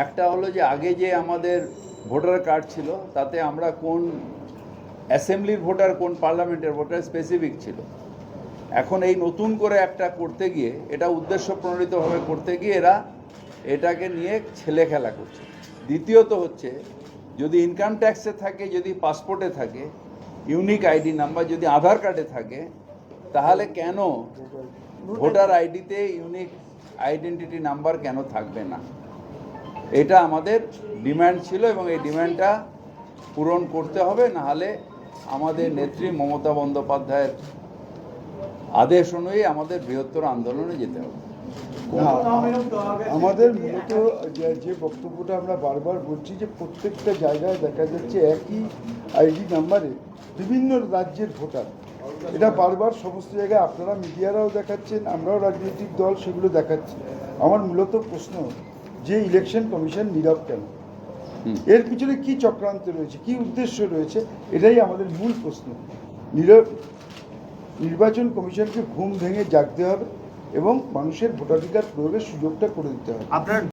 একটা হলো যে আগে যে আমাদের ভোটার কার্ড ছিল তাতে আমরা কোন অ্যাসেম্বলির ভোটার কোন পার্লামেন্টের ভোটার স্পেসিফিক ছিল। এখন এই নতুন করে একটা করতে গিয়ে, এটা উদ্দেশ্য প্রণোদিতভাবে করতে গিয়ে এরা এটাকে নিয়ে ছেলে খেলা করছে। দ্বিতীয়ত হচ্ছে, যদি ইনকাম ট্যাক্সে থাকে, যদি পাসপোর্টে থাকে, ইউনিক আইডি নাম্বার যদি আধার কার্ডে থাকে, তাহলে কেন ভোটার আইডিতে ইউনিক আইডেন্টিটি নাম্বার কেন থাকবে না? এটা আমাদের ডিমান্ড ছিল এবং এই ডিমান্ডটা পূরণ করতে হবে, নাহলে আমাদের নেত্রী মমতা বন্দ্যোপাধ্যায়ের আদেশ অনুযায়ী আমাদের বৃহত্তর আন্দোলনে যেতে হবে। আমাদের মূলত যে বক্তব্যটা আমরা বারবার বলছি যে প্রত্যেকটা জায়গায় দেখা যাচ্ছে একই আইডি নাম্বারে বিভিন্ন রাজ্যের ভোটার, এটা বারবার সমস্ত জায়গায় আপনারা মিডিয়ারাও দেখাচ্ছেন, আমরাও রাজনৈতিক দল সেগুলো দেখাচ্ছি। আমার মূলত প্রশ্ন যে ইলেকশন কমিশন নীরব কেন? এর পিছনে কি চক্রান্ত রয়েছে, কি উদ্দেশ্য রয়েছে, এটাই আমাদের মূল প্রশ্ন। নির্বাচন কমিশনকে ঘুম ভেঙে জাগতে হবে এবং মানুষের ভোটাধিকার প্রয়োগের সুযোগটা করে দিতে হবে।